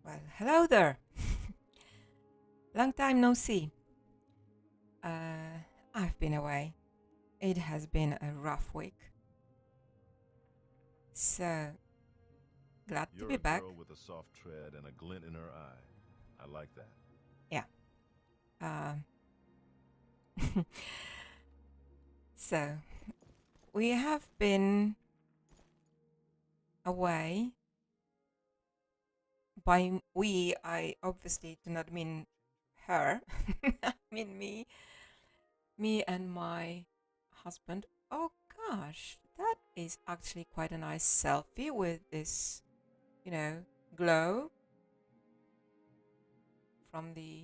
Well, hello there. Long time no see. I've been away. It has been a rough week. So, glad to You're be a back. girl with a soft tread and a glint in her eye. I like that. Yeah. Uh, so, we have been away. By we, I obviously do not mean her. I mean me. Me and my husband. Oh gosh, that is actually quite a nice selfie with this, you know, glow from the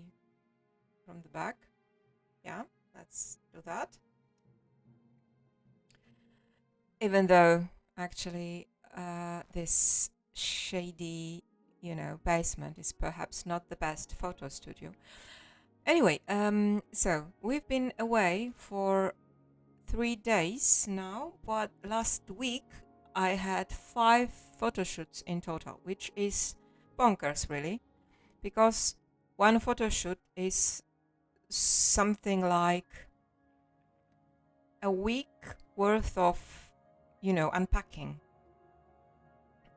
back. Yeah, let's do that. Even though actually this shady, basement is perhaps not the best photo studio. Anyway, so we've been away for 3 days now, but last week I had 5 photo shoots in total, which is bonkers, really, because one photo shoot is something like a week worth of, unpacking,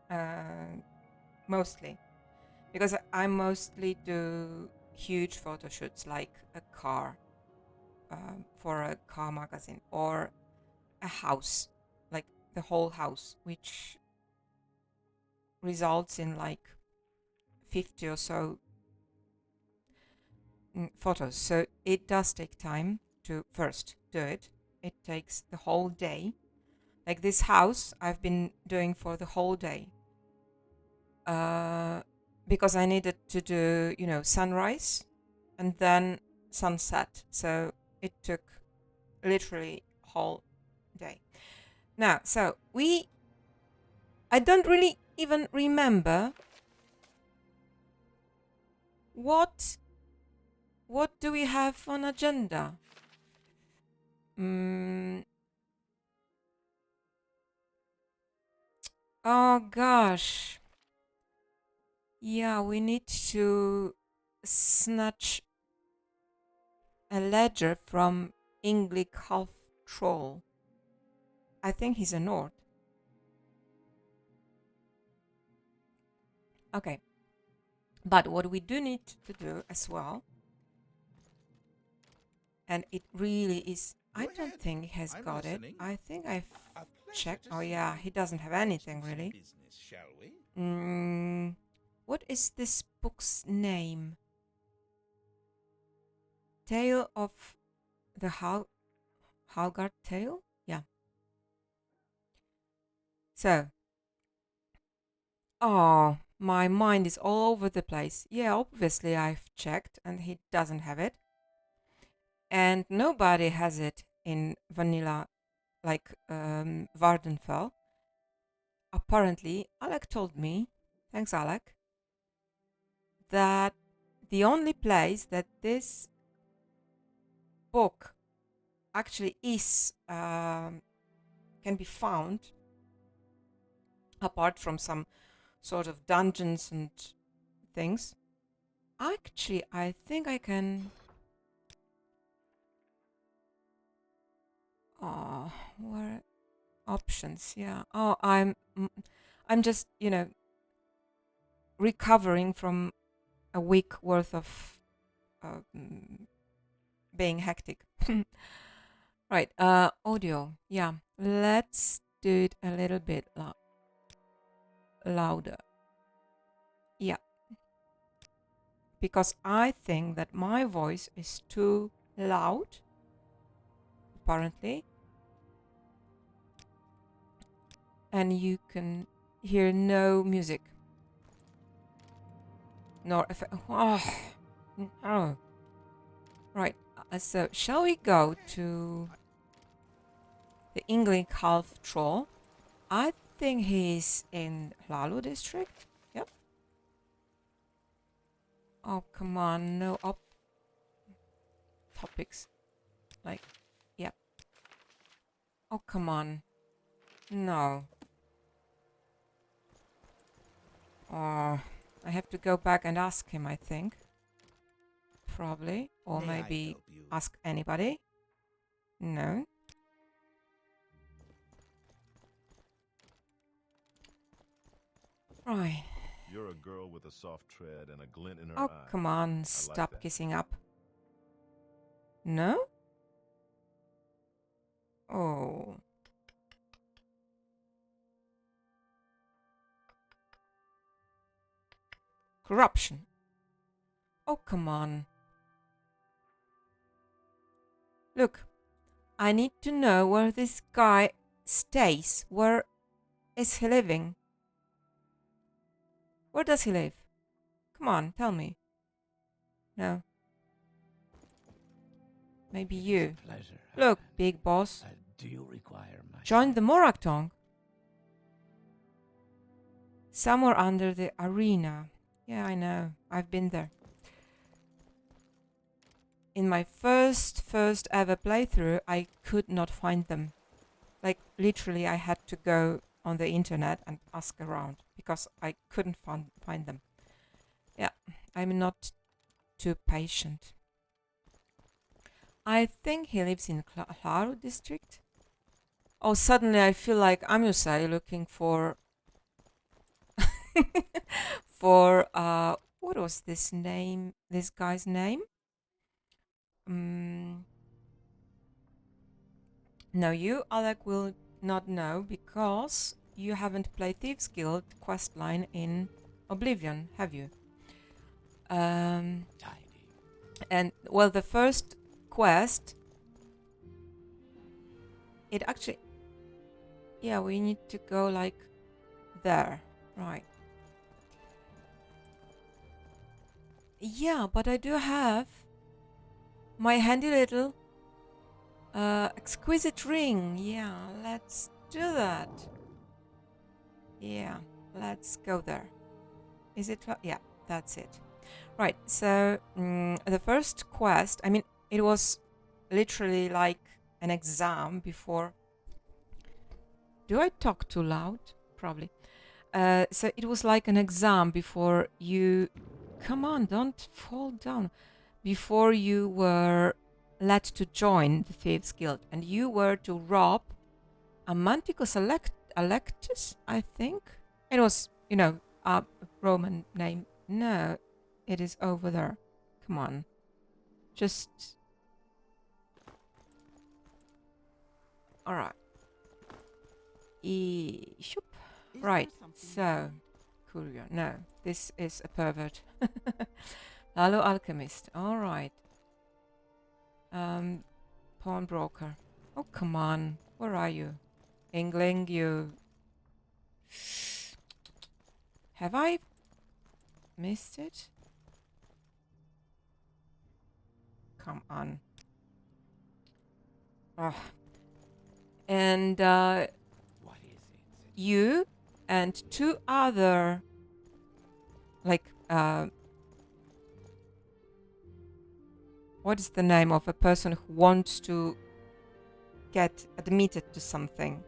uh, mostly. Because I mostly do huge photo shoots like a car, for a car magazine, or a house, like the whole house, which results in like 50 or so photos. So it does take time to first do it. It takes the whole day. Like this house, I've been doing for the whole day, uh, because I needed to do, sunrise and then sunset. So it took literally whole day. Now, so I don't really even remember what do we have on agenda. Mm, oh gosh, yeah, we need to snatch a ledger from English half troll. I think he's a Nord. Okay. But what we do need to do as well, and it really is, I Go don't ahead. think he has I'm got it. listening. I think I've A pleasure checked. to Oh, see yeah, you. he doesn't have Let's anything do some really. business, shall we? What is this book's name? Tale of the Halgard Tale? Yeah. So, oh, my mind is all over the place. Yeah, obviously I've checked and he doesn't have it. And nobody has it in vanilla, like Vvardenfell. Apparently, Alec told me, thanks Alec, that the only place that this book actually is, can be found, apart from some sort of dungeons and things. Actually, I think I can. Oh, where options? Yeah. Oh, I'm just recovering from a week worth of um, being hectic. Right. Audio. Yeah. Let's do it a little bit louder. Yeah. Because I think that my voice is too loud, apparently, and you can hear no music. Nor if oh, no. Right. So shall we go to the England half troll? I think he's in Lalo district. Yep. Oh come on, no up topics. Like, yep. Oh come on, no. Oh, I have to go back and ask him, I think. Probably. Or May I maybe help you? ask anybody. No. Right. You're a girl with a soft tread and a glint in her Oh, eye. come on. I like Stop that. kissing up. No? Oh. Corruption. Oh, come on. Look, I need to know where this guy stays. Where is he living? Where does he live? Come on, tell me. No. Maybe It is you. a pleasure. Look, big boss. Do you require my Join the service? Moraktongue. Somewhere under the arena. Yeah, I know. I've been there. In my first ever playthrough, I could not find them. Like, literally, I had to go on the internet and ask around because I couldn't find them. Yeah, I'm not too patient. I think he lives in Claro district. Oh, suddenly I feel like Amusai looking for for what was this name? This guy's name? No, you, Alec, will not know because you haven't played Thieves Guild questline in Oblivion, have you? Tidy. And well, the first quest, it actually, yeah, we need to go like there, right? Yeah, but I do have my handy little exquisite ring. Yeah, let's do that. Yeah, let's go there. Is it? Yeah, that's it. Right, so the first quest, I mean, it was literally like an exam before. Do I talk too loud? Probably. So it was like an exam before you. Come on, don't fall down. Before you were led to join the Thieves Guild, and you were to rob a Manticus Electus, I think. It was, a Roman name. No, it is over there. Come on. Just. Alright. Shoop. Right, so. Courier. No, this is a pervert. Lalo Alchemist. Alright. Pawnbroker. Oh, come on. Where are you? Ingling, you. Have I missed it? Come on. Oh. And What is it? you and two other, like, what is the name of a person who wants to get admitted to something?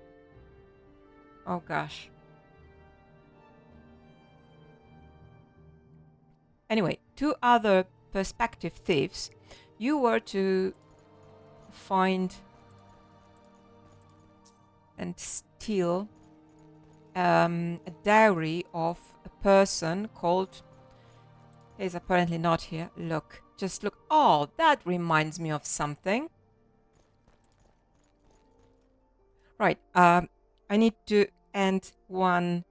Oh gosh. Anyway, two other perspective thieves. You were to find and steal a diary of a person called. He's apparently not here. Look, just look. Oh, that reminds me of something. Right. I need to end one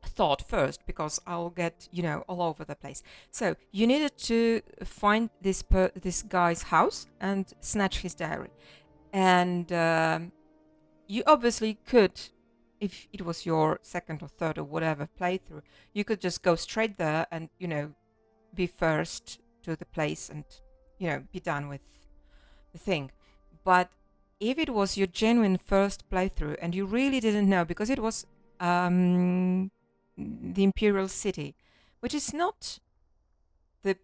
thought first because I'll get all over the place. So you needed to find this guy's house and snatch his diary, and you obviously could, if it was your second or third or whatever playthrough, you could just go straight there and be first to the place and be done with the thing. But if it was your genuine first playthrough and you really didn't know, because it was the Imperial City, which is not the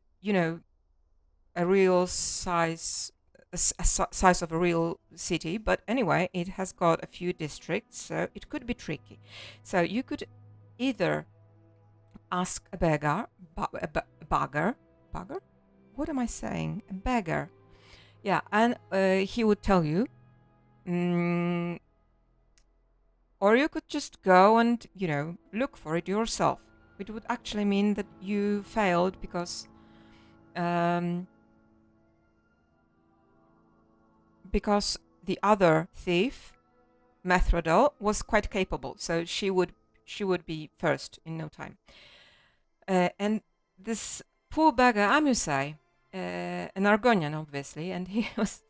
a real size size of a real city, but anyway, it has got a few districts, so it could be tricky. So you could either ask a beggar, bagger, what am I saying? A beggar. Yeah, and he would tell you, or you could just go and, look for it yourself. It would actually mean that you failed because the other thief, Methrodel, was quite capable, so she would be first in no time. And this poor beggar Amusai, an Argonian obviously, and he was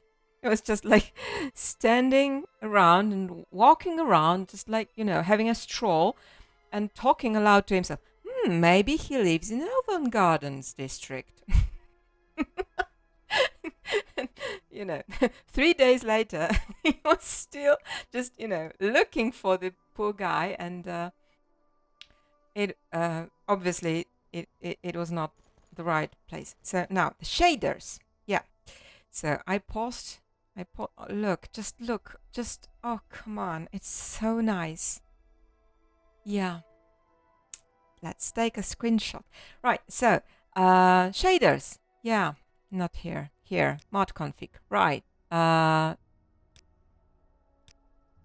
just like standing around and walking around, just like, having a stroll and talking aloud to himself. Maybe he lives in Elven Gardens district. 3 days later, he was still just, looking for the poor guy, and it obviously it was not the right place. So now the shaders, yeah. So I paused. Look, oh come on, it's so nice. Yeah. Let's take a screenshot. Right, so shaders. Yeah, not here. Here, mod config. Right.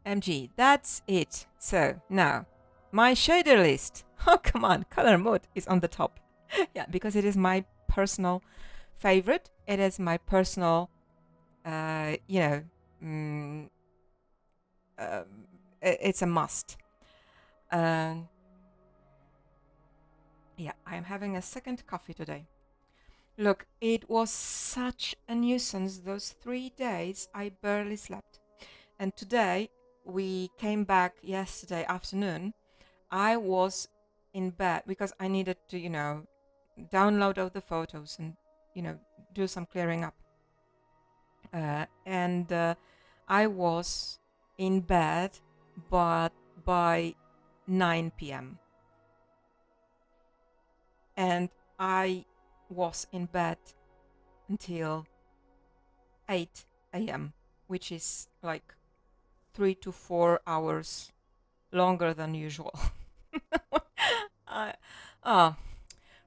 MG, that's it. So now, my shader list. Oh, come on, color mode is on the top. Yeah, because it is my personal favorite. It is my personal, it's a must. Yeah, I am having a second coffee today. Look, it was such a nuisance those 3 days. I barely slept. And today, we came back yesterday afternoon. I was in bed because I needed to, download all the photos and, do some clearing up. And I was in bed, but by 9 p.m. And I was in bed until 8 a.m., which is like 3 to 4 hours longer than usual.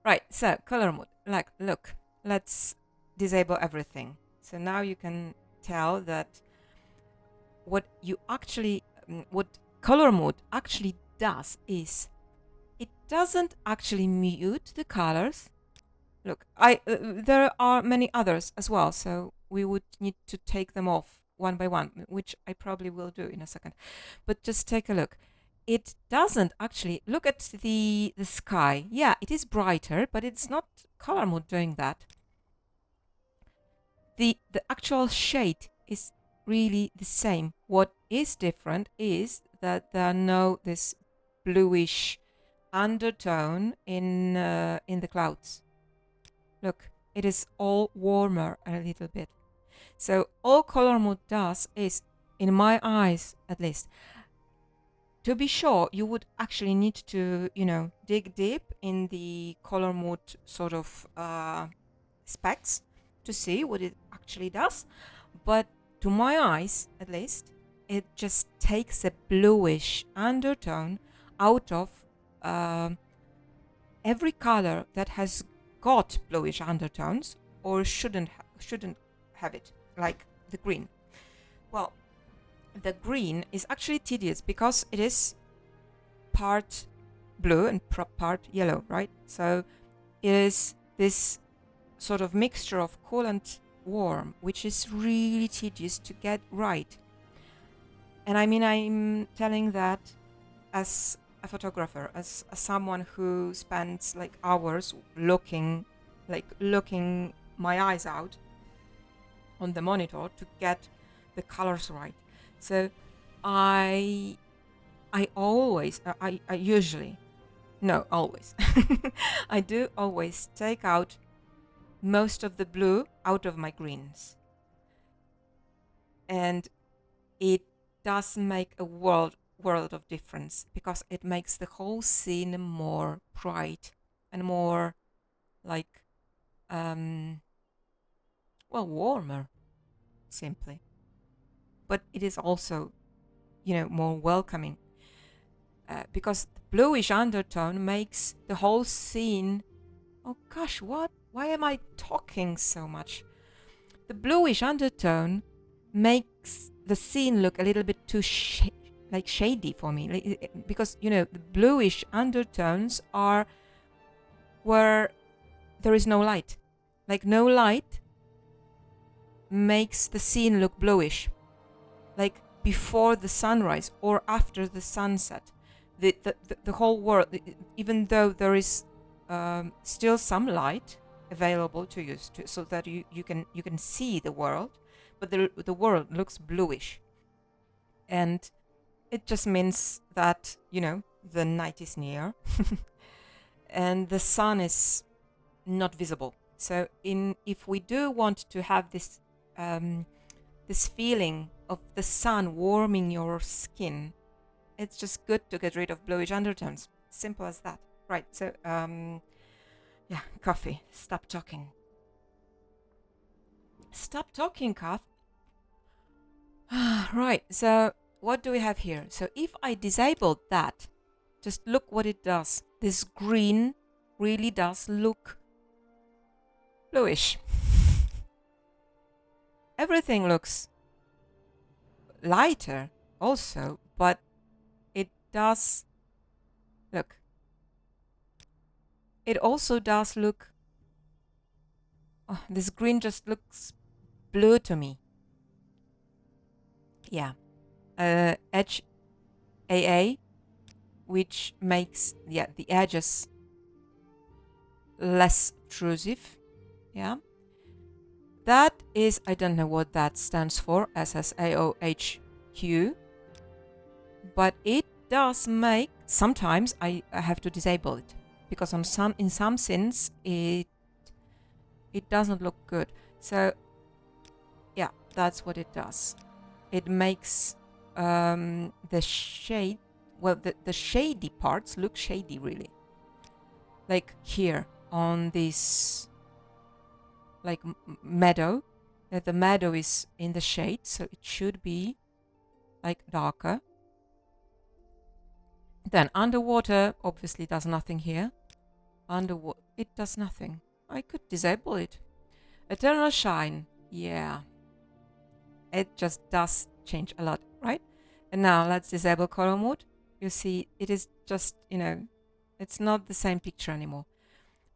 Right, so color mode. Like, look, let's disable everything. So now you can tell that what color mode actually does is it doesn't actually mute the colors. Look, there are many others as well, so we would need to take them off one by one, which I probably will do in a second. But just take a look. It doesn't actually look at the sky. Yeah, it is brighter, but it's not color mode doing that. The actual shade is really the same. What is different is that there are no this bluish undertone in the clouds. Look, it is all warmer a little bit. So all color mode does is, in my eyes at least, to be sure, you would actually need to, dig deep in the color mode sort of specs to see what it actually does. But to my eyes, at least, it just takes a bluish undertone out of every color that has got bluish undertones or shouldn't have it, like the green. Well, the green is actually tedious because it is part blue and part yellow, right? So it is this sort of mixture of cool and warm, which is really tedious to get right. And I mean, I'm telling that as a photographer, as someone who spends like hours looking my eyes out on the monitor to get the colors right. So I usually, no, always, I do always take out most of the blue out of my greens. And it does make a world of difference because it makes the whole scene more bright and more like, warmer, simply. But it is also, more welcoming. because the bluish undertone makes the whole scene. Oh gosh, what? Why am I talking so much? The bluish undertone makes the scene look a little bit too like shady for me, because you know the bluish undertones are where there is no light. Like no light makes the scene look bluish, like before the sunrise or after the sunset. The whole world, even though there is still some light available to you, so that you can see the world, but the world looks bluish, and it just means that you know the night is near, and the sun is not visible. So if we do want to have this this feeling of the sun warming your skin, it's just good to get rid of bluish undertones. Simple as that. Right, so yeah, coffee. Stop talking. Stop talking, Kath. Right, so what do we have here? So if I disable that, just look what it does. This green really does look bluish. Everything looks lighter also, but it does look. It also does look. Oh, this green just looks blue to me. Yeah. Edge AA, which makes the edges less obtrusive. Yeah. That is, I don't know what that stands for, SSAOHQ, but it does make, sometimes I have to disable it, because in some scenes it doesn't look good. So yeah, that's what it does. It makes the shade, well, the shady parts look shady, really. Like here on this like meadow, the meadow is in the shade, so it should be like darker. Then underwater obviously does nothing here. Underwater, it does nothing. I could disable it. Eternal shine, yeah. It just does change a lot, right? And now let's disable color mode. You see, it is just, you know, it's not the same picture anymore.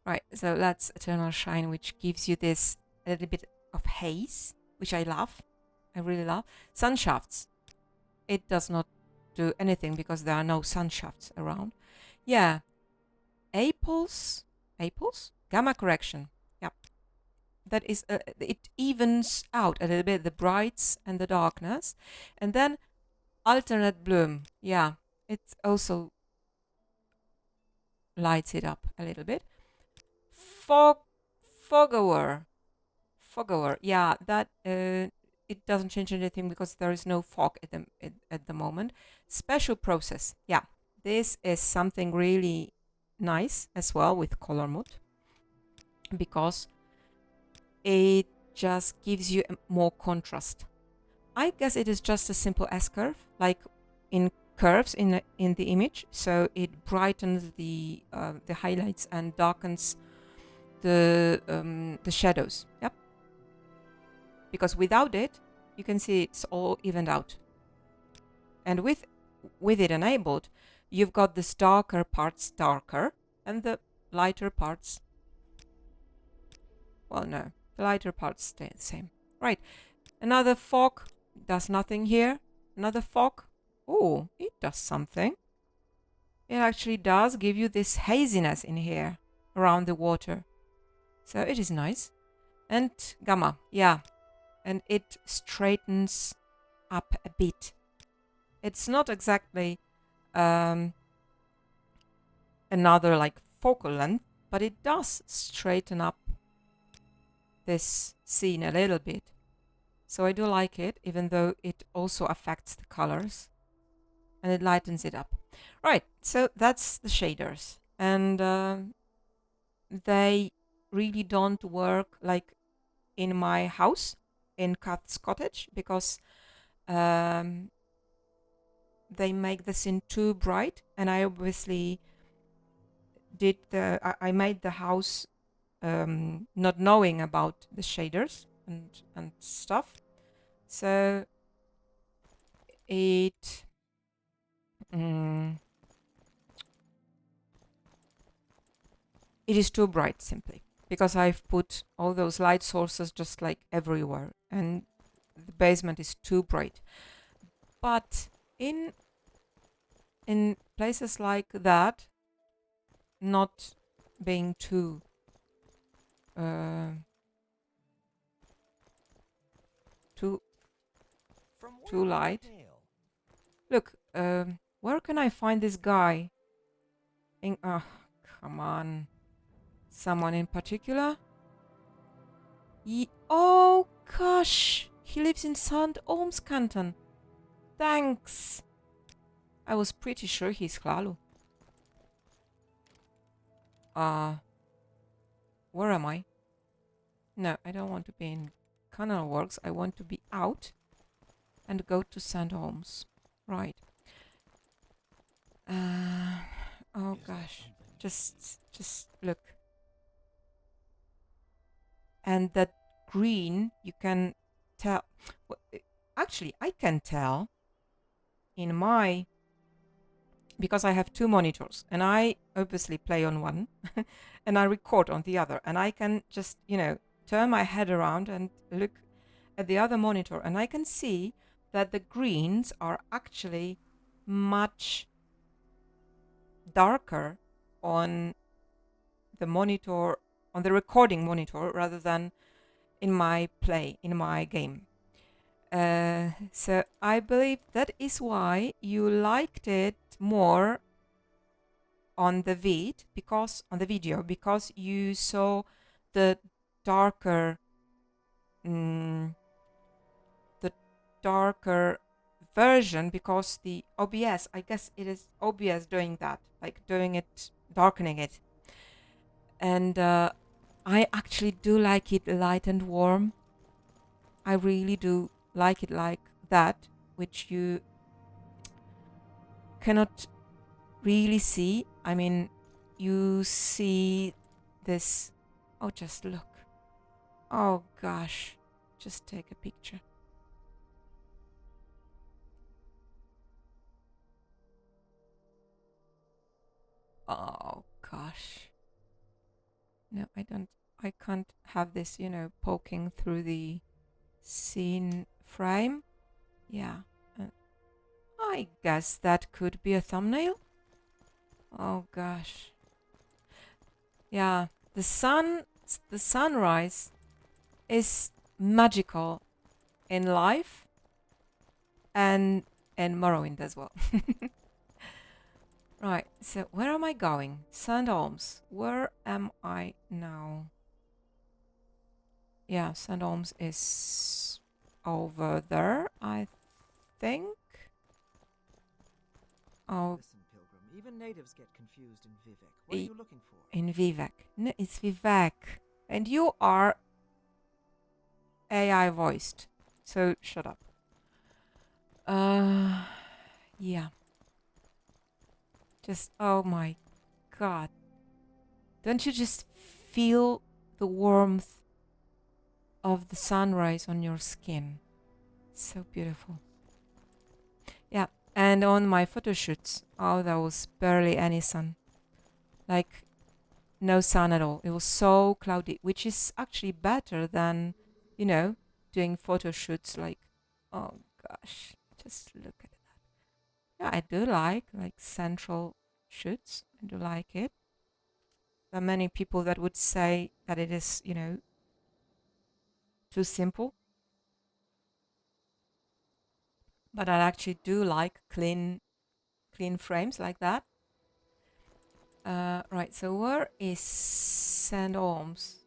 Right, so that's Eternal Shine, which gives you this a little bit of haze, which I love. I really love. Sun shafts. It does not do anything because there are no sun shafts around. Yeah. Apples? Gamma correction. Yeah. That is, it evens out a little bit the brights and the darkness. And then alternate bloom. Yeah. It also lights it up a little bit. Fogower. Yeah, that it doesn't change anything because there is no fog at the moment. Special process. Yeah, this is something really nice as well with color mode, because it just gives you more contrast. I guess it is just a simple S curve, like in curves in the image, so it brightens the highlights and darkens the shadows. Yep. Because without it, you can see it's all evened out. And with it enabled, you've got the darker parts darker and the lighter parts, well, no, the lighter parts stay the same. Right, another fog does nothing here. Another fog, oh, it does something. It actually does give you this haziness in here around the water. So it is nice. And gamma, yeah, and it straightens up a bit. It's not exactly another like focal length, but it does straighten up this scene a little bit. So I do like it, even though it also affects the colors and it lightens it up. Right, so that's the shaders, and they really don't work like in my house in Kath's cottage, because they make the scene too bright, and I obviously I made the house not knowing about the shaders and stuff, so it it is too bright simply because I've put all those light sources just like everywhere, and the basement is too bright. But in places like that, not being too too too light. Look, where can I find this guy? Come on, someone in particular? Oh gosh, he lives in St. Olms Canton. Thanks. I was pretty sure he's Hlalu. Where am I? No, I don't want to be in Canal Works. I want to be out and go to St. Holmes. Right. Oh gosh. Just look. And that green, you can tell. Actually, I can tell in my, because I have two monitors and I obviously play on one and I record on the other, and I can just, turn my head around and look at the other monitor, and I can see that the greens are actually much darker on the monitor, on the recording monitor, rather than in my game. So I believe that is why you liked it more on the video, because you saw the darker version, because the OBS, I guess it is OBS doing that, like doing it, darkening it. And I actually do like it light and warm. I really do like it like that, which you cannot really see. I mean, you see this. Oh, just look. Oh gosh, just take a picture. Oh gosh. No, I can't have this, poking through the scene frame. Yeah. I guess that could be a thumbnail. Oh gosh. Yeah, the sunrise is magical in life and in Morrowind as well. Right, so where am I going? St. Olms. Where am I now? Yeah, St. Olms is over there, I think. Oh, Listen, Pilgrim, even natives get confused in Vivek. What are you looking for? in Vivek. No, it's Vivek. And you are AI voiced, so shut up. Yeah. Just, oh my god. Don't you just feel the warmth of the sunrise on your skin? So beautiful. Yeah, and on my photo shoots, oh, there was barely any sun. Like, no sun at all. It was so cloudy, which is actually better than, doing photo shoots like, oh gosh, just look at that. Yeah, I do like central shoots. I do like it. There are many people that would say that it is, too simple. But I actually do like clean frames like that. Right, so where is St. Olms?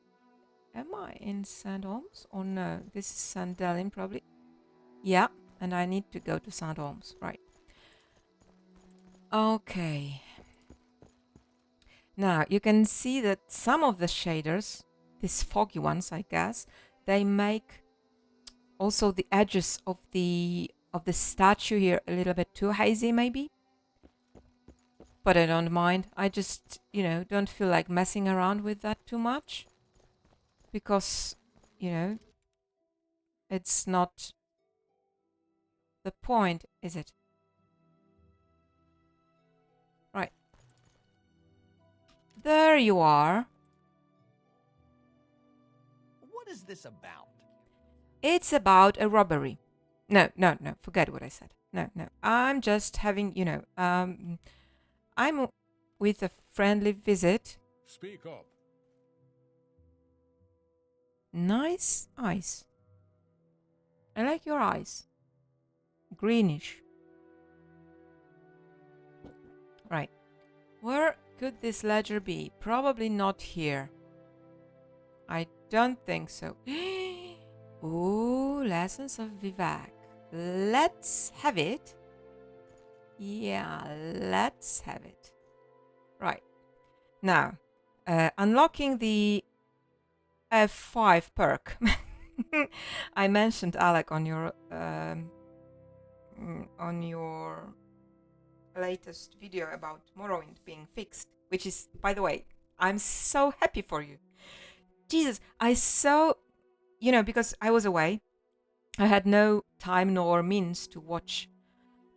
Am I in St. Olms? Or no, this is St. Delin probably. Yeah, and I need to go to St. Olms, right. Okay. Now, you can see that some of the shaders, these foggy ones, I guess, they make also the edges of the of the statue here a little bit too hazy, maybe. But I don't mind. I just, don't feel like messing around with that too much. Because, it's not the point, is it? Right. There you are. What is this about? It's about a robbery. No, forget what I said. No. I'm just having, I'm with a friendly visit. Speak up. Nice eyes. I like your eyes. Greenish. Right. Where could this ledger be? Probably not here. I don't think so. Ooh, Lessons of Vivek. Let's have it. Yeah, let's have it. Right. Now, unlocking the F5 perk. I mentioned Alec on your latest video about Morrowind being fixed, which is, by the way, I'm so happy for you. Jesus, because I was away, I had no time nor means to watch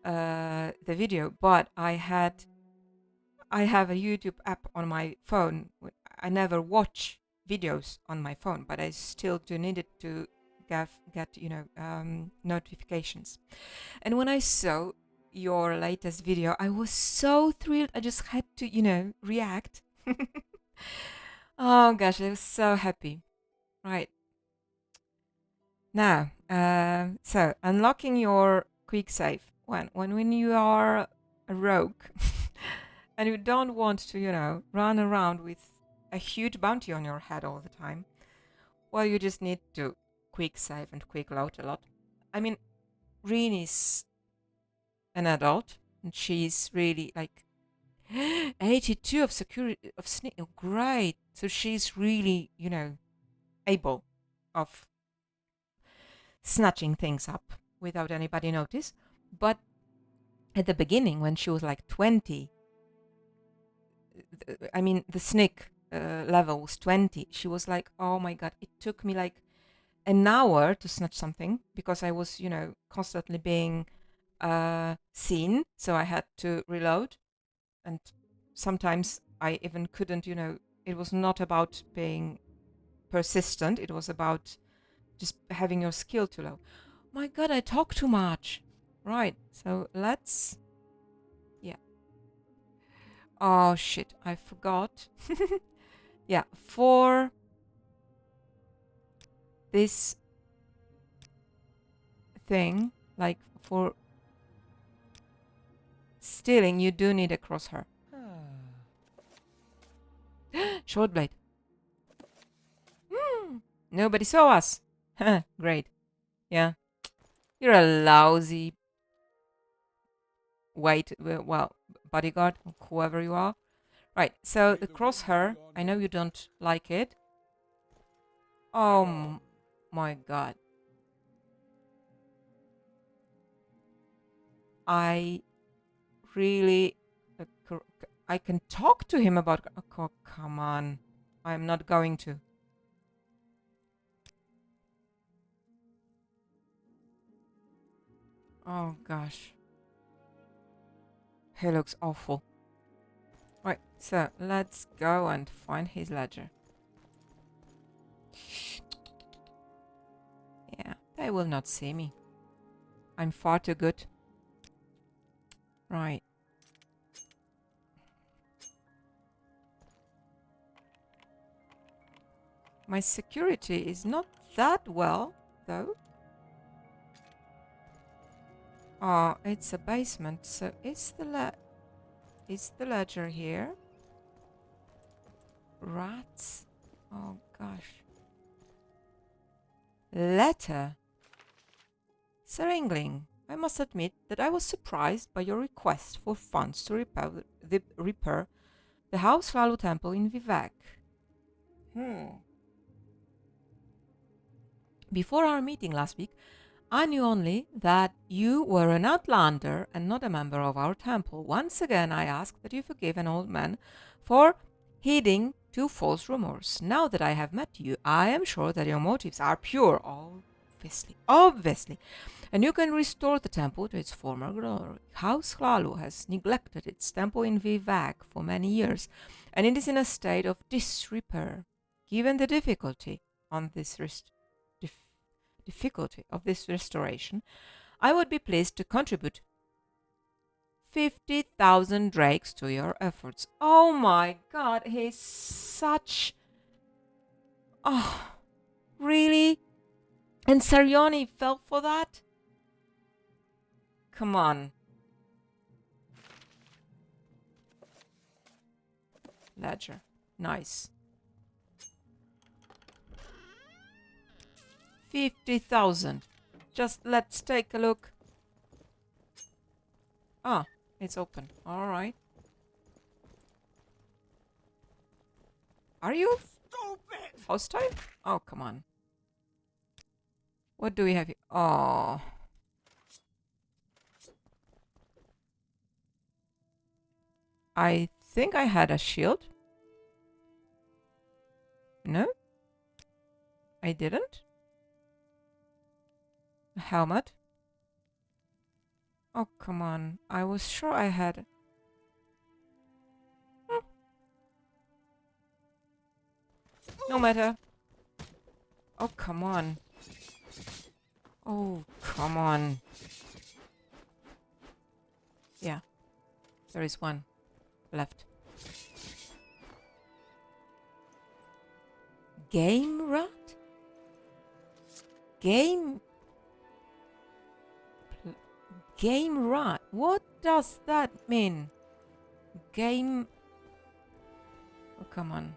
the video, but I have a YouTube app on my phone. I never watch videos on my phone, but I still do need it to get notifications. And when I saw your latest video, I was so thrilled. I just had to, react. Oh gosh, I was so happy. Right. Now, so unlocking your quick save when you are a rogue and you don't want to, run around with a huge bounty on your head all the time, well, you just need to quick save and quick load a lot. I mean, Riin is an adult and she's really like 82 of security of sneak. Oh, great! So she's really, able of snatching things up without anybody notice. But at the beginning, when she was like 20, I mean, the sneak level was 20. She was like, oh my god, it took me like an hour to snatch something because I was, constantly being seen. So I had to reload. And sometimes I even couldn't, it was not about being persistent. It was about just having your skill too low. My god, I talk too much. Right, so let's... Yeah. Oh shit, I forgot. Yeah, for this thing, like for stealing, you do need a crosshair. Short blade. Nobody saw us. Great. Yeah. You're a lousy bodyguard, whoever you are. Right, so the crosshair, I know you don't like it. Oh my god. I really... I can talk to him about... Oh, come on. I'm not going to. Oh gosh. He looks awful. Right, so let's go and find his ledger. Yeah, they will not see me. I'm far too good. Right. My security is not that well, though. Oh, it's a basement, so is the ledger here? Rats? Oh gosh. Letter. Sir Engling, I must admit that I was surprised by your request for funds to repair the House Lalu Temple in Vivek. Before our meeting last week, I knew only that you were an outlander and not a member of our temple. Once again, I ask that you forgive an old man for heeding to false rumors. Now that I have met you, I am sure that your motives are pure. Obviously. And you can restore the temple to its former glory. House Hlalu has neglected its temple in Vivag for many years, and it is in a state of disrepair. Given the difficulty of this restoration, I would be pleased to contribute 50,000 drakes to your efforts. Oh my god, he's such... Oh, really? And Sarioni fell for that? Come on. Ledger. Nice. 50,000. Just let's take a look. Ah, it's open. Alright. Are you Stupid! hostile? Oh, come on. What do we have here? Oh. I think I had a shield. No? I didn't? A helmet? Oh, come on. I was sure I had... No matter. Oh, come on. Oh, come on. Yeah. There is one left. Game rat? Game rat? What does that mean? Game... Oh, come on.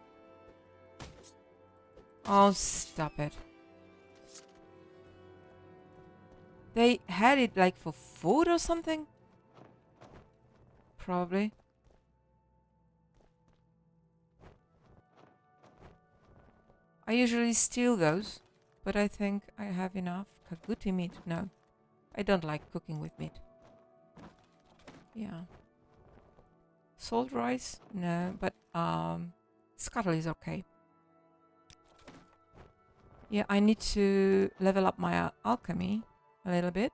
Oh, stop it. They had it like for food or something? Probably. I usually steal those, but I think I have enough. Kaguti meat? No. I don't like cooking with meat. Yeah. Salt rice? No, but scuttle is okay. Yeah, I need to level up my alchemy a little bit.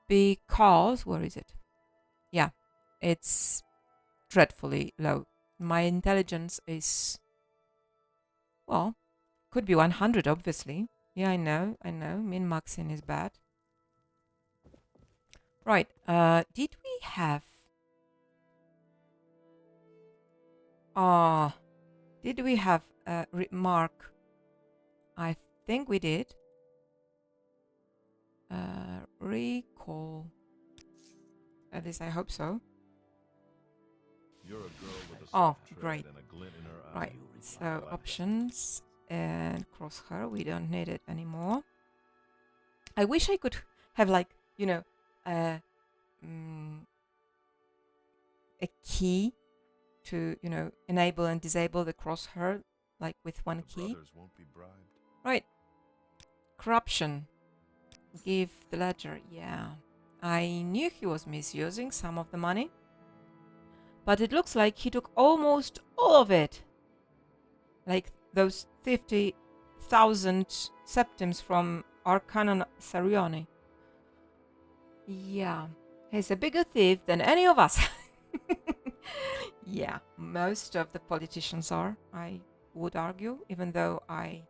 Because, where is it? Yeah, it's dreadfully low. My intelligence is, well, could be 100, obviously. Yeah, I know. Min-maxing is bad. Right, did we have... did we have a remark? I think we did. Recall. At least I hope so. You're a girl with a Oh, soft tread great. and a glint in her eye. Right, so options and crosshair. We don't need it anymore. I wish I could have, like, you know, a key to, you know, enable and disable the crosshair, like with one key. Brothers won't be bribed. Right. Corruption. Give the ledger. Yeah. I knew he was misusing some of the money, but it looks like he took almost all of it. Like those 50,000 septims from Arcanon Sarioni. Yeah. He's a bigger thief than any of us. Yeah, most of the politicians are, I would argue, even though I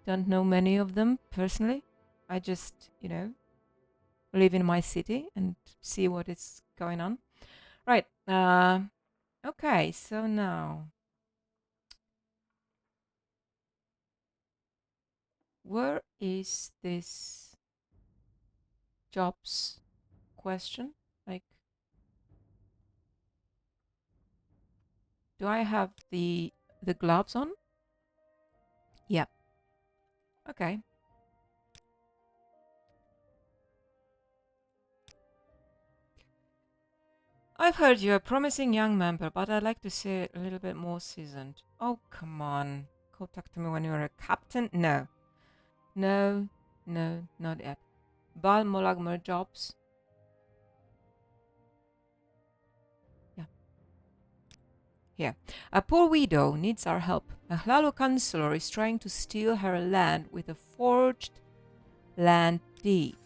don't know many of them personally. I just, you know, live in my city and see what is going on. Right. Okay, so now, where is this jobs question? Like, do I have the gloves on? Yeah. Okay. I've heard you're a promising young member, but I'd like to see a little bit more seasoned. Oh, come on. Contact me when you're a captain? No. No. No, not yet. Bal Molagmer jobs. Yeah. Here. A poor widow needs our help. A Hlalo councillor is trying to steal her land with a forged land deed.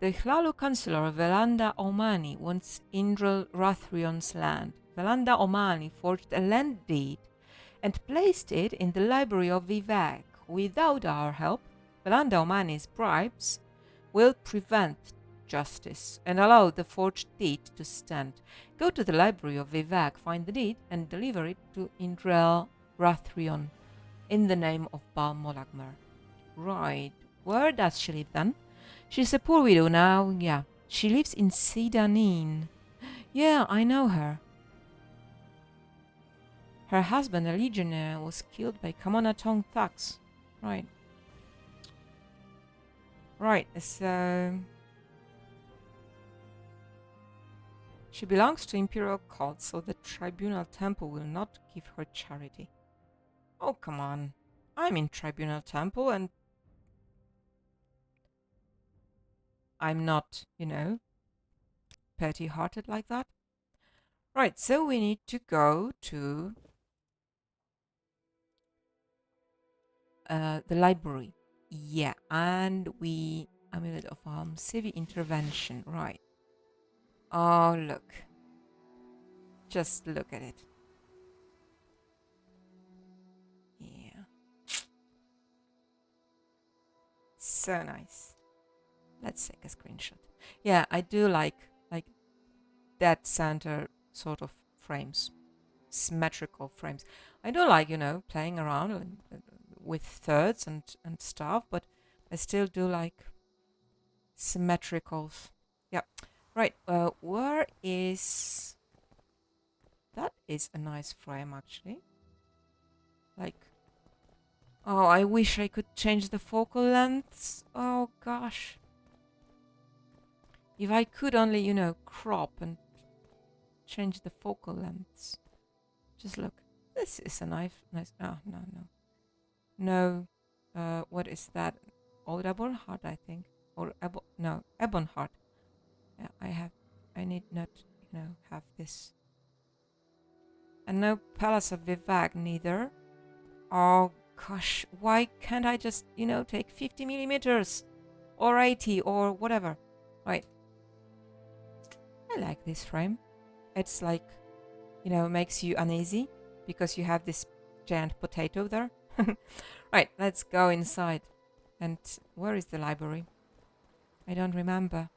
The Hlalo councillor Velanda Omani wants Indral Rathrion's land. Velanda Omani forged a land deed and placed it in the library of Vivek. Without our help, Velanda Omani's bribes will prevent justice and allow the forged deed to stand. Go to the library of Vivek, find the deed, and deliver it to Indral Rathrion in the name of Bal Molagmer. Right. Where does she live then? She's a poor widow now, yeah. She lives in Seyda Neen. Yeah, I know her. Her husband, a legionnaire, was killed by Kamonatong thugs. Right. Right, so... She belongs to Imperial cult, so the Tribunal Temple will not give her charity. Oh, come on. I'm in Tribunal Temple and I'm not, you know, petty-hearted like that. Right, so we need to go to the library. Yeah, and we... Amulet of Civic Intervention, right. Oh, look. Just look at it. Yeah. So nice. Let's take a screenshot. Yeah, I do like dead center sort of frames, symmetrical frames. I do like, you know, playing around with thirds and stuff, but I still do like symmetricals. Yeah. Right. Where is... That is a nice frame, actually. Like... Oh, I wish I could change the focal lengths. Oh, gosh. If I could only, you know, crop and change the focal lengths. Just look. This is a nice... Oh, no. No. What is that? Old Ebonheart, I think. Or no, Ebonheart. Yeah, I need not, you know, have this. And no Palace of Vivag neither. Oh gosh, why can't I just, you know, take 50 millimeters or 80 or whatever? Right. I like this frame. It's like, you know, makes you uneasy because you have this giant potato there. Right, let's go inside. And where is the library? I don't remember.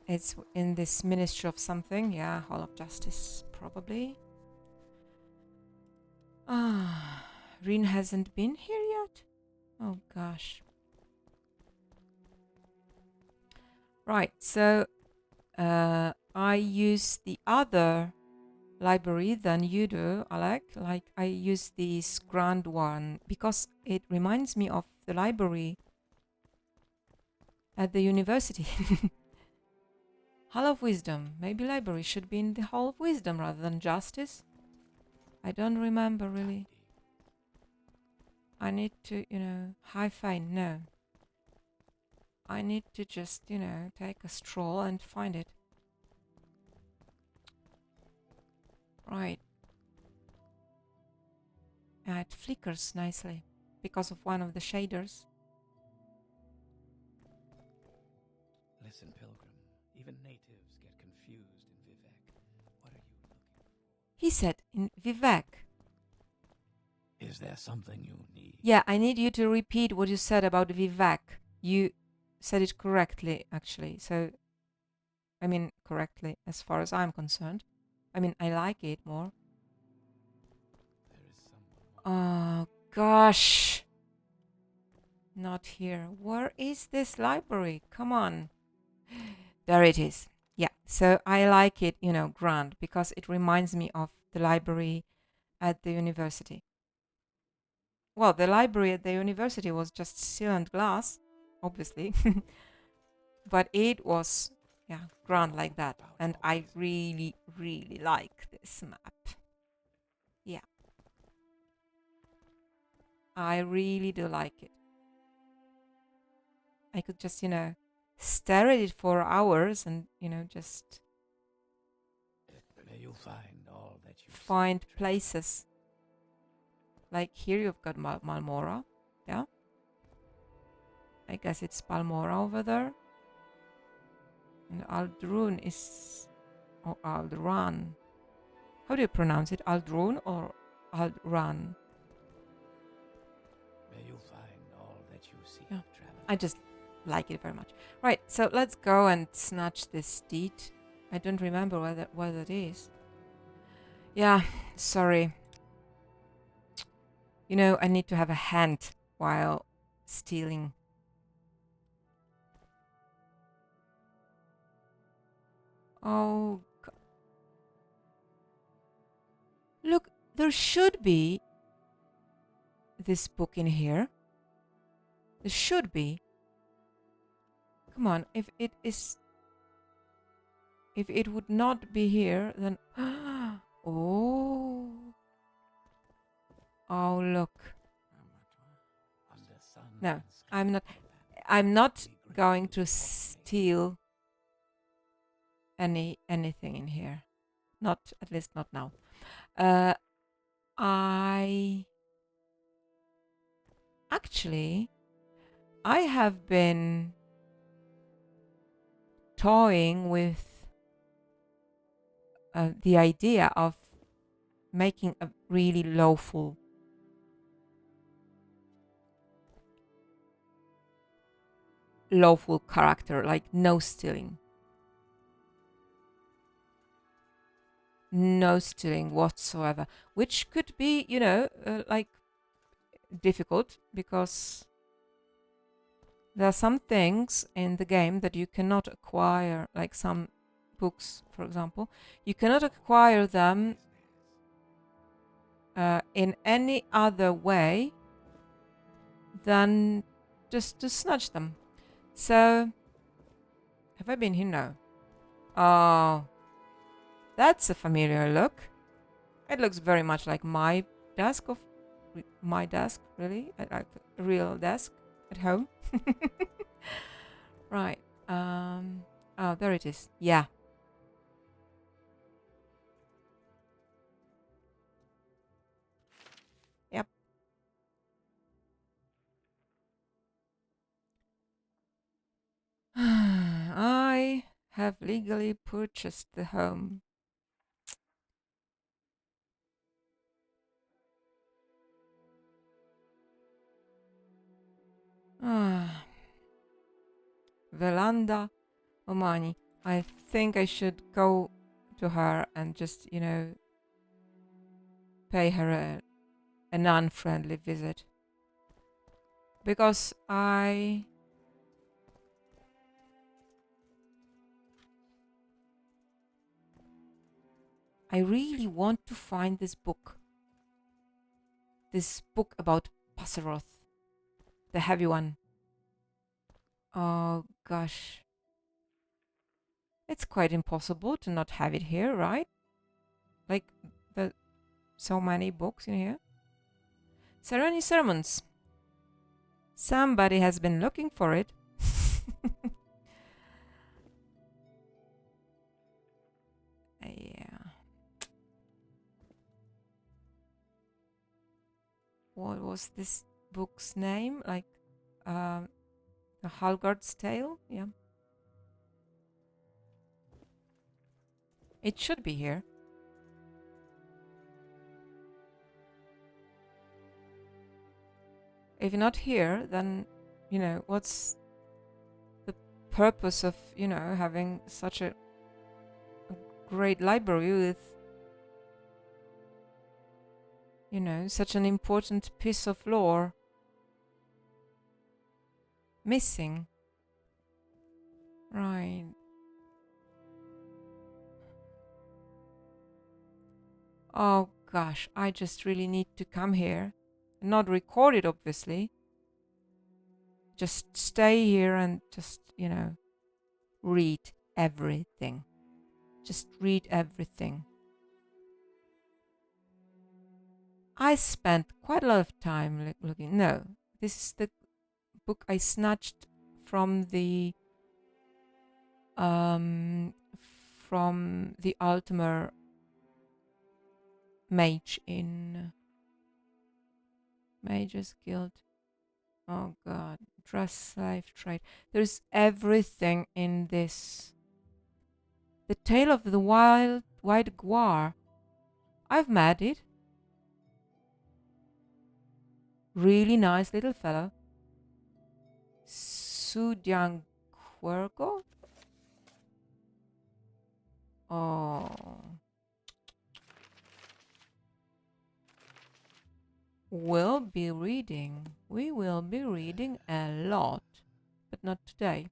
It's in this Ministry of something. Yeah, Hall of Justice, probably. Ah, Riin hasn't been here yet? Oh, gosh. Right, so I use the other library than you do, Alec. Like, I use this grand one because it reminds me of the library at the university. Hall of Wisdom. Maybe library should be in the Hall of Wisdom rather than Justice. I don't remember really. I need to, you know, hi-fi, no. I need to just, you know, take a stroll and find it. Right. Yeah, it flickers nicely because of one of the shaders. Listen, Pilgrim. Even natives get confused in Vivek. What are you looking for? He said in Vivek. Is there something you need? Yeah, I need you to repeat what you said about Vivek. You said it correctly, actually. So, I mean, correctly as far as I'm concerned. I mean, I like it more. There is someone. Oh, gosh. Not here. Where is this library? Come on. There it is. Yeah, so I like it, you know, grand, because it reminds me of the library at the university. Well, the library at the university was just steel and glass, obviously. But it was, yeah, grand like that. And I really, really like this map. Yeah. I really do like it. I could just, stare at it for hours and, just May you find all that you find seek, places. Like here you've got Malmora. Yeah. I guess it's Balmora over there. And Aldrun is... or Aldran. How do you pronounce it? Aldrun or Aldran? May you find all that you seek, Yeah. traveler. I just like it very much. Right, so let's go and snatch this steed. I don't remember what that is. Yeah, sorry. I need to have a hand while stealing. Oh, look, there should be this book in here. There should be. Come on, if it would not be here, then oh, look. Under sun No, and sky I'm not. combat, I'm not we greet going you to accordingly. steal anything in here. Not, at least not now. I actually I have been toying with the idea of making a really lawful character, like no stealing. No stealing whatsoever, which could be, like difficult because there are some things in the game that you cannot acquire, like some books, for example. You cannot acquire them in any other way than just to snatch them. So, have I been here? No. Oh, that's a familiar look. It looks very much like my desk really, like a real desk at home. Right. Oh, there it is. Yeah. Yep. I have legally purchased the home. Ah, Velanda Omani. I think I should go to her and just, pay her a non-friendly visit. Because I really want to find this book. This book about Passeroth. The heavy one. Oh gosh. It's quite impossible to not have it here, right? Like, the so many books in here. Sereni Sermons. Somebody has been looking for it. Yeah. What was this book's name? Like, the Hallgard's Tale? Yeah. It should be here. If not here, then, what's the purpose of, having such a great library with, such an important piece of lore missing? Right. Oh gosh, I just really need to come here. Not record it, obviously. Just stay here and just, read everything. Just read everything. I spent quite a lot of time looking. No, this is the book I snatched from the Ultimate Mage in Mages Guild. Oh god, dress slave trade. There's everything in this. The Tale of the White Guar. I've met it. Really nice little fellow. Sudyang Quergo? Oh. We'll be reading. We will be reading a lot. But not today.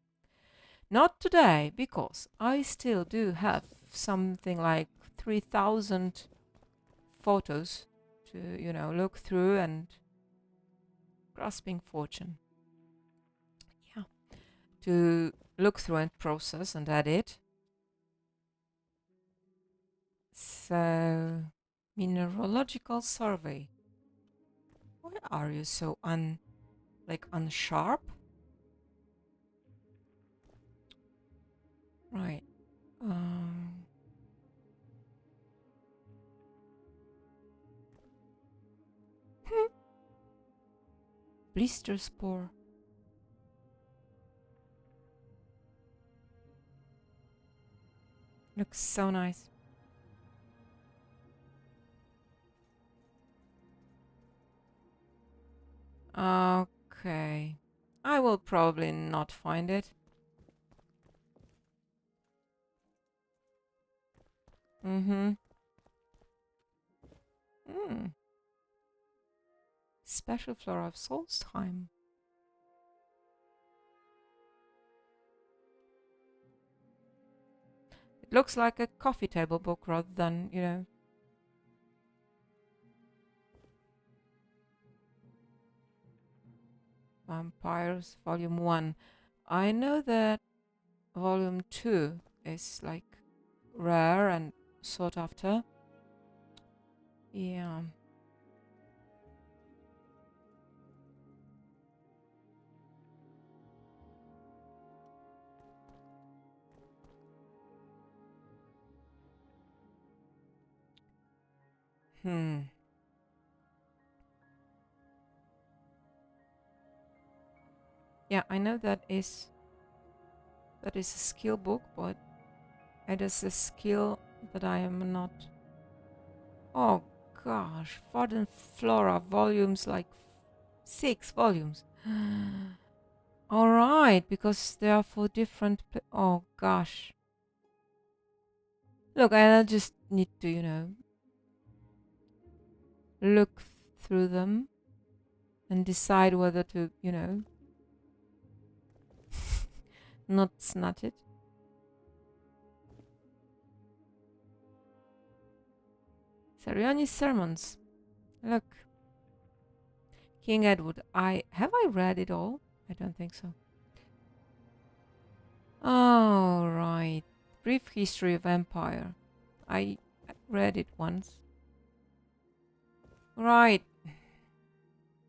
Not today, because I still do have something like 3,000 photos to, you know, look through and grasping fortune. Yeah. To look through and process and edit. So, mineralogical survey. Why are you so unsharp? Right. Blister spore. Looks so nice. Okay. I will probably not find it. Mm-hmm. Special Flora of Solstheim. It looks like a coffee table book rather than, you know. Vampires, Volume 1. I know that Volume 2 is like rare and sought after. Yeah. Yeah, I know that is a skill book, but it is a skill that I am not. Oh gosh, Vvardenfell volumes, like 6 volumes. All right, because they are for different. Oh gosh. Look, I just need to, you know, look through them and decide whether to, you know, not snatch it. Sariani's sermons. Look. King Edward. Have I read it all? I don't think so. Oh, right. Brief History of Empire. I read it once. Right.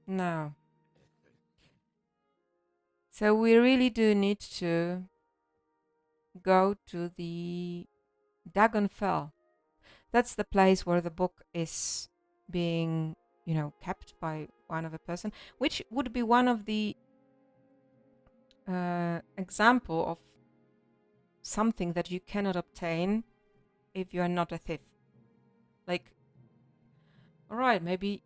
No. So we really do need to go to the Vvardenfell. That's the place where the book is being, you know, kept by one of a person, which would be one of the example of something that you cannot obtain if you are not a thief. Like, all right, maybe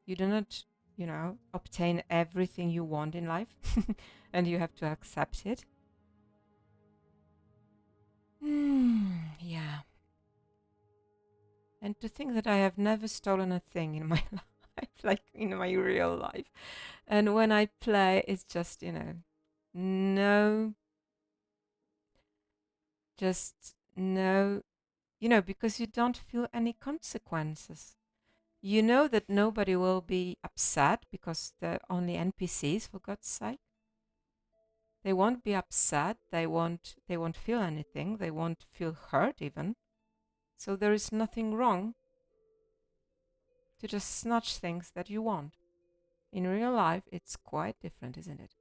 you do not, you know, obtain everything you want in life and you have to accept it. Yeah. And to think that I have never stolen a thing in my life, like in my real life. And when I play, it's just, you know, no, just no, you know, because you don't feel any consequences. You know that nobody will be upset because they're only NPCs, for God's sake. They won't be upset. They won't feel anything. They won't feel hurt even. So there is nothing wrong to just snatch things that you want. In real life, it's quite different, isn't it?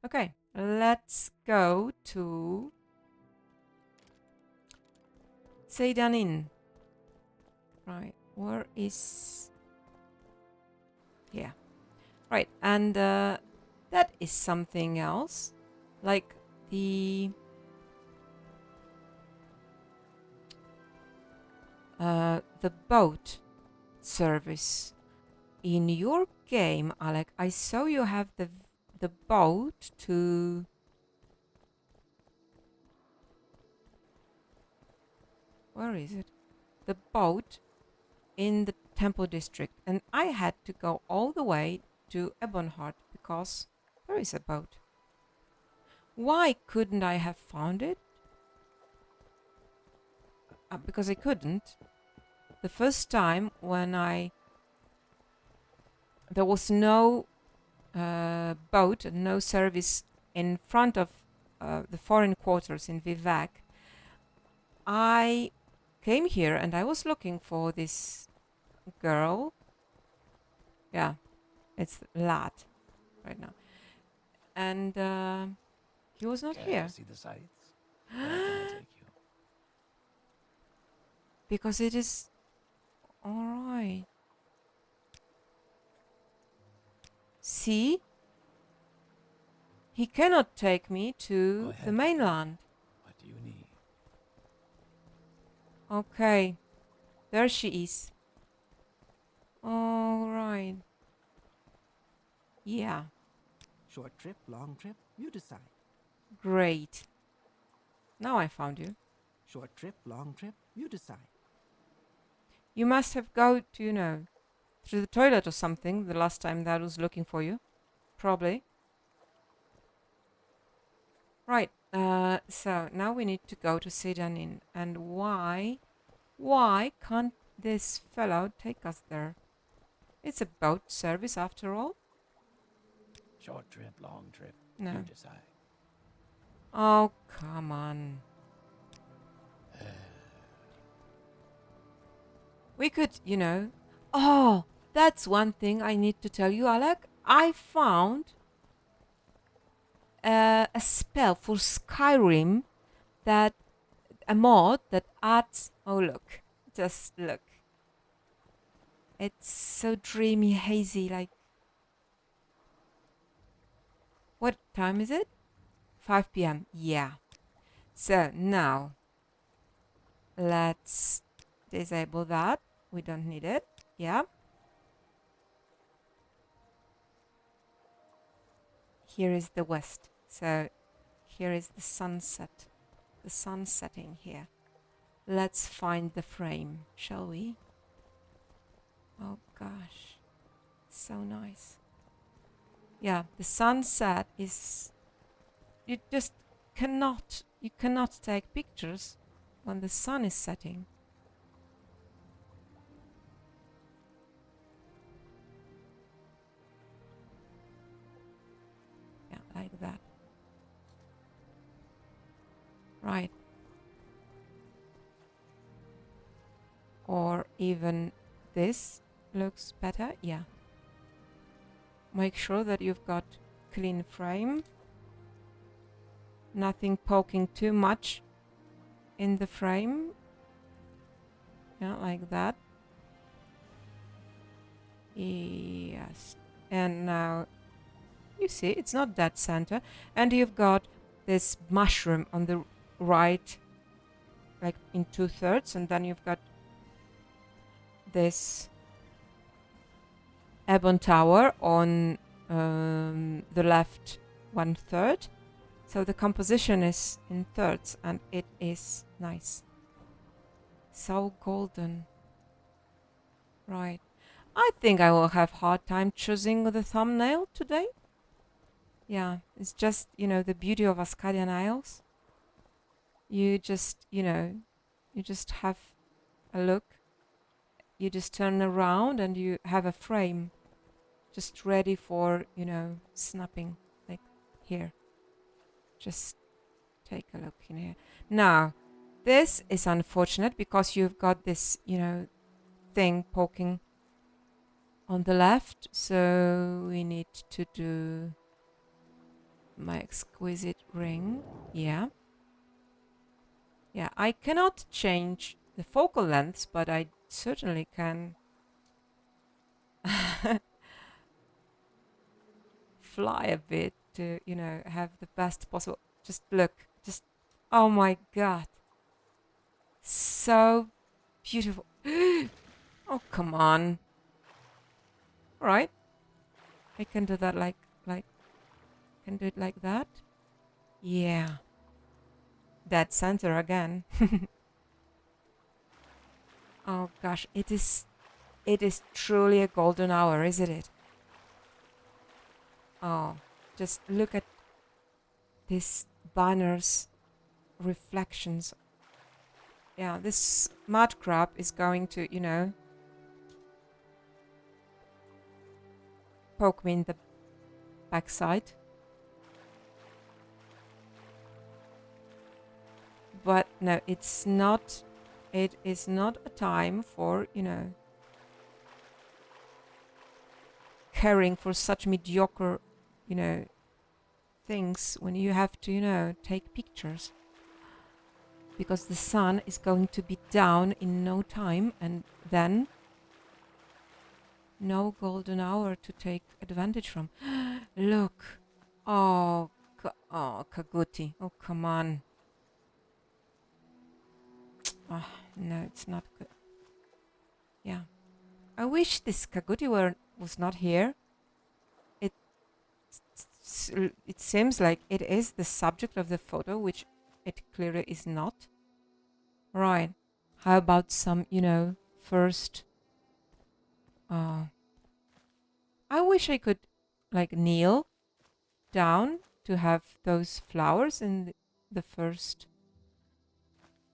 Okay, let's go to Seyda Neen. Right, where is... Here. Right, and that is something else. Like the... the boat service. In your game, Alec, I saw you have the boat to... Where is it? The boat in the Temple District. And I had to go all the way to Ebonheart because there is a boat. Why couldn't I have found it? Because I couldn't. The first time when there was no boat and no service in front of the foreign quarters in Vivek, I came here and I was looking for this girl. Yeah, it's lad right now. And he was not Care here. to see the sights? Where can I take you? Because it is... Alright. See? He cannot take me Go to ahead, the mainland. What do you need? Okay. There she is. Alright. Yeah. Short trip, long trip, you decide. Great. Now I found you. Short trip, long trip, you decide. You must have go to, you know, through the toilet or something the last time that I was looking for you. Probably. Right. So now we need to go to Seyda Neen. And why can't this fellow take us there? It's a boat service after all. Short trip, long trip. No. You decide. Oh, come on. We could, you know... Oh, that's one thing I need to tell you, Alec. I found a spell for Skyrim that... A mod that adds... Oh, look. Just look. It's so dreamy, hazy, like... What time is it? 5 p.m. Yeah. So, now... Let's disable that. We don't need it. Yeah. Here is the west. So, here is the sunset. The sun setting here. Let's find the frame, shall we? Oh gosh. So nice. Yeah, the sunset is... You just cannot... You cannot take pictures when the sun is setting. Yeah, like that. Right. Or even this looks better. Yeah. Make sure that you've got clean frame. Nothing poking too much in the frame. Yeah, like that. Yes. And now you see it's not dead center. And you've got this mushroom on the right, like in 2/3, and then you've got this ebon tower on the left 1/3. So the composition is in thirds and it is nice. So golden. Right. I think I will have hard time choosing the thumbnail today. Yeah, it's just, you know, the beauty of Ascadian Isles. You just, you know, you just have a look. You just turn around and you have a frame just ready for, you know, snapping, like here. Just take a look in here. Now, this is unfortunate because you've got this, you know, thing poking on the left. So we need to do my exquisite ring. Yeah. Yeah, I cannot change the focal lengths, but I certainly can fly a bit to, you know, have the best possible. Just look, just, oh my god. So beautiful. Oh, come on. All right. I can do that can do it like that. Yeah. Dead center again. Oh gosh, it is truly a golden hour, isn't it? Oh, just look at this banner's reflections. Yeah, this mud crab is going to, you know, poke me in the backside. But no, it's not. It is not a time for, you know, caring for such mediocre, you know, things when you have to, you know, take pictures. Because the sun is going to be down in no time, and then no golden hour to take advantage from. Look. Oh, oh, Kaguti. Oh, come on. Oh, no, it's not good. Yeah. I wish this Kaguti was not here. It seems like it is the subject of the photo, which it clearly is not. Right. How about some, you know, first... I wish I could, like, kneel down to have those flowers in the first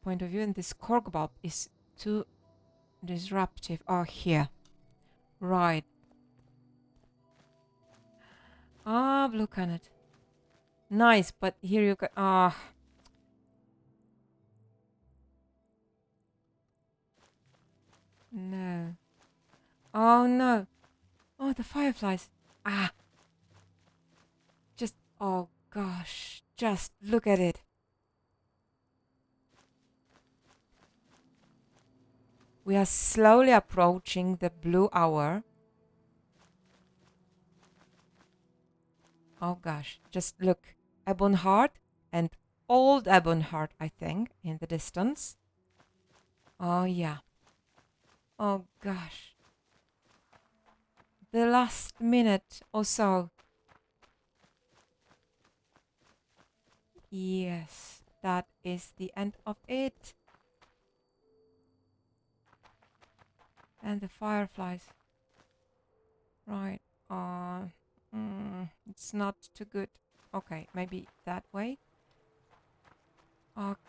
point of view. And this cork bulb is too disruptive. Oh, here. Right. Ah, look at it. Nice, but here you go. Ah. No. Oh, no. Oh, the fireflies. Ah. Just, oh gosh. Just look at it. We are slowly approaching the blue hour. Oh gosh. Just look. Ebonheart and old Ebonheart, I think, in the distance. Oh, yeah. Oh gosh. The last minute or so. Yes, that is the end of it. And the fireflies. Right. It's not too good. Okay, maybe that way.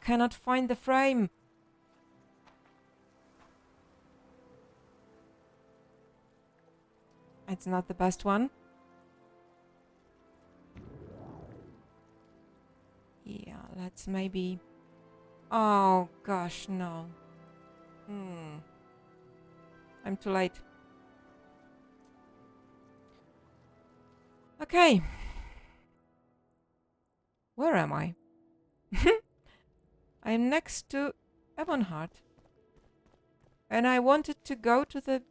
Cannot find the frame. It's not the best one. Yeah, let's maybe... Oh, gosh, no. I'm too late. Okay. Where am I? I'm next to Ebonheart. And I wanted to go to the...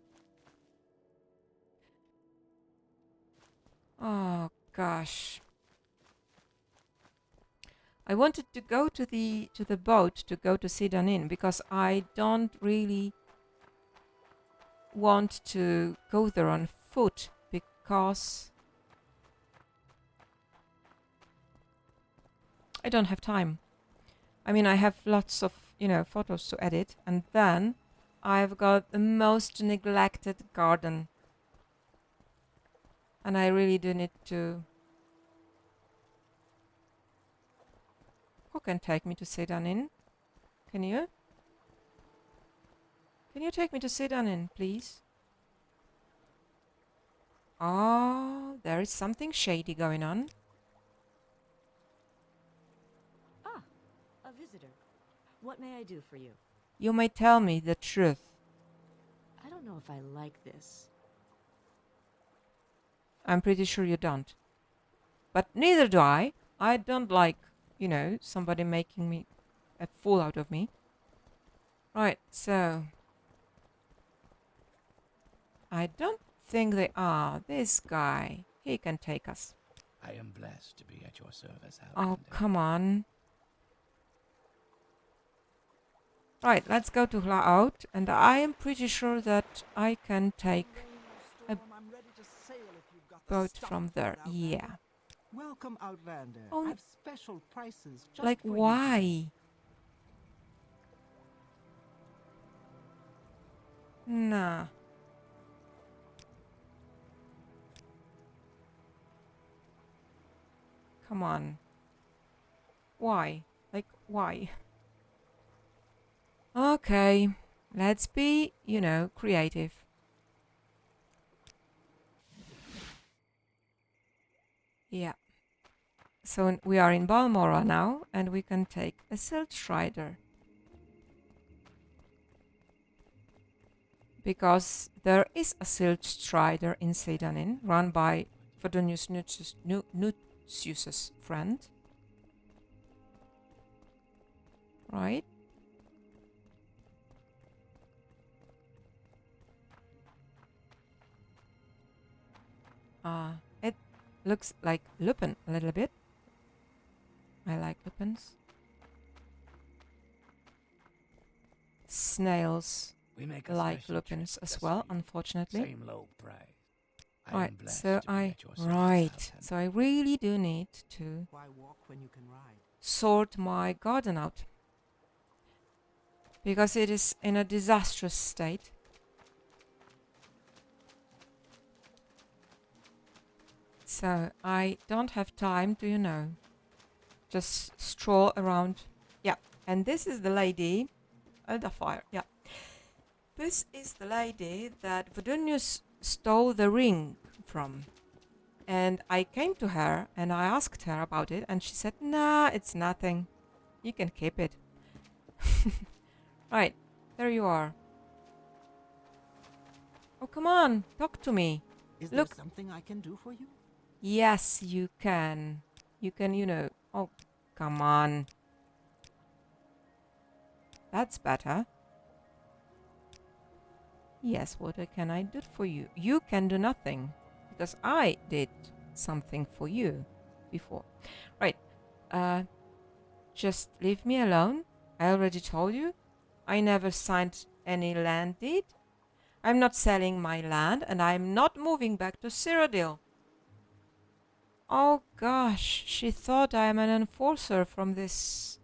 Oh, gosh. I wanted to go to the boat to go to Seyda Neen because I don't really want to go there on foot because I don't have time. I mean, I have lots of, you know, photos to edit, and then I've got the most neglected garden. And I really do need to... Who can take me to Seyda Neen? Can you? Can you take me to Seyda Neen, please? Oh, there is something shady going on. Ah, a visitor. What may I do for you? You may tell me the truth. I don't know if I like this. I'm pretty sure you don't. But neither do I. I don't like, you know, somebody making me a fool out of me. Right, so I don't think they are. This guy, he can take us. I am blessed to be at your service, Oh, Outlander. come on. Right, let's go to Laout, and I am pretty sure that I can take a I'm ready to sail if you've got the boat stuff from for there. it, Outlander. Yeah. Welcome, Outlander. Oh, I've special prices just like for you today. why? Nah. Come on. Why? Like, why? Okay. Let's be, you know, creative. Yeah. So we are in Balmora now, and we can take a Silt Strider. Because there is a Silt Strider in Seyda Neen, run by Vvardenfell Nutsius's friend. Right? It looks like Lupin a little bit. I like Lupins. Snails We make a like special Lupins trip as just well, for you. unfortunately. Same low price. I Right, am blessed so to be at your service, right, Outlander. so I really do need to Why walk when you can ride? sort my garden out. Because it is in a disastrous state. So I don't have time to, you know, just stroll around. Yeah, and this is the lady. The fire, yeah. This is the lady that Vvardenfell stole the ring from. And I came to her and I asked her about it, and she said, nah, it's nothing. You can keep it. Right, there you are. Oh, come on, talk to me. Is Look. there something I can do for you? Yes, you can. You can, you know. Oh, come on. That's better. Yes, what can I do for you? You can do nothing, because I did something for you before. Right. Just leave me alone. I already told you. I never signed any land deed. I'm not selling my land, and I'm not moving back to Cyrodiil. Oh gosh, she thought I'm an enforcer from this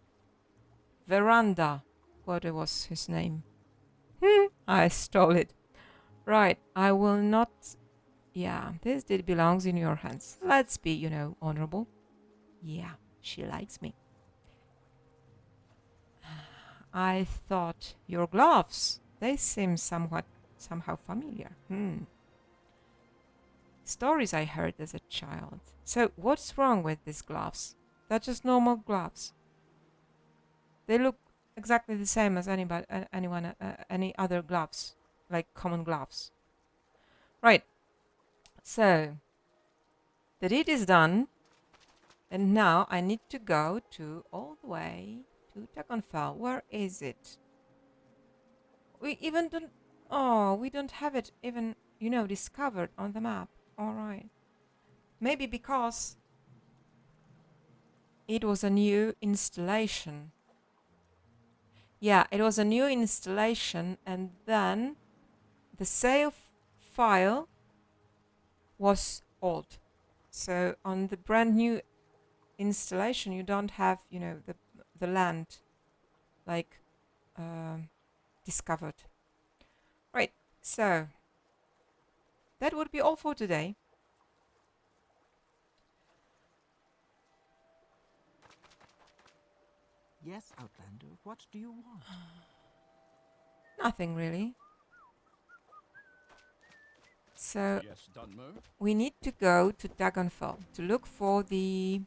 veranda. What was his name? I stole it. Right, I will not... Yeah, this deed belongs in your hands. Let's be, you know, honorable. Yeah, she likes me. I thought your gloves. They seem somehow familiar. Stories I heard as a child. So what's wrong with these gloves? They're just normal gloves. They look exactly the same as any other gloves, like common gloves. Right. So the deed is done, and now I need to go to all the way to Vvardenfell. Where is it? We even don't. Oh, we don't have it even, you know, discovered on the map. All right. Maybe because it was a new installation. Yeah, it was a new installation, and then the save file was old. So on the brand new installation, you don't have, you know, the land like discovered. Right. So that would be all for today. Yes, Outlander. What do you want? Nothing really. So Yes, Dunmer? we need to go to Vvardenfell to look for the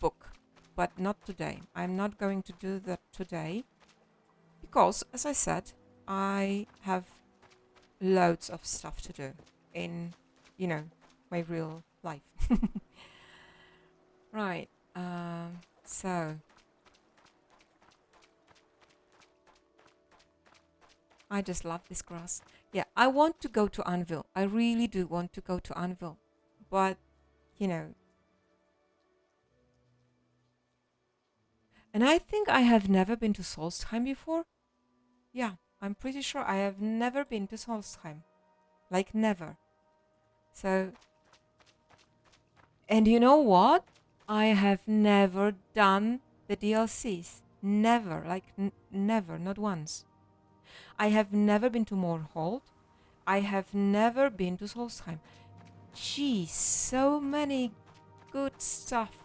book, but not today. I'm not going to do that today because, as I said, I have loads of stuff to do in, you know, my real life. Right. So I just love this grass. Yeah, I want to go to Anvil. I really do want to go to Anvil. But, you know, and I think I have never been to Solstheim before. Yeah, I'm pretty sure I have never been to Solstheim. Like, never. So, and you know what? I have never done the DLCs. Never. Like, never. Not once. I have never been to Mournhold. I have never been to Solstheim. Gee, so many good stuff.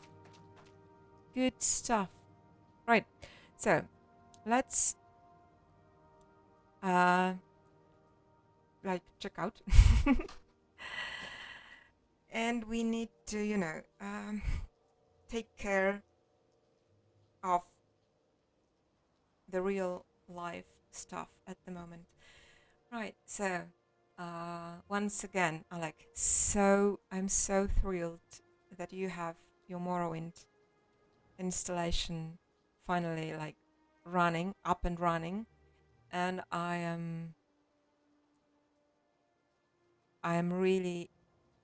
Good stuff. Right. So, let's like check out. And we need to, take care of the real life stuff at the moment. Right. So, once again, I'm so thrilled that you have your Morrowind installation finally like up and running, and I'm really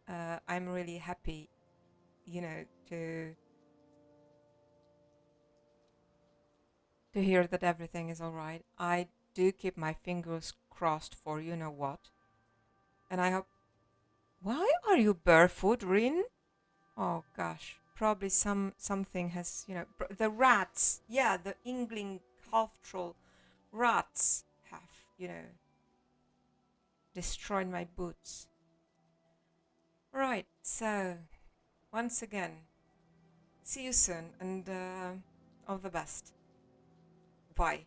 I'm really happy, to hear that everything is all right. I do keep my fingers crossed for you know what, and I hope. Why are you barefoot, Riin? Oh gosh, probably something has, the rats. Yeah, the Ingling half troll rats have, destroyed my boots. Right. So once again, see you soon, and all the best. Bye.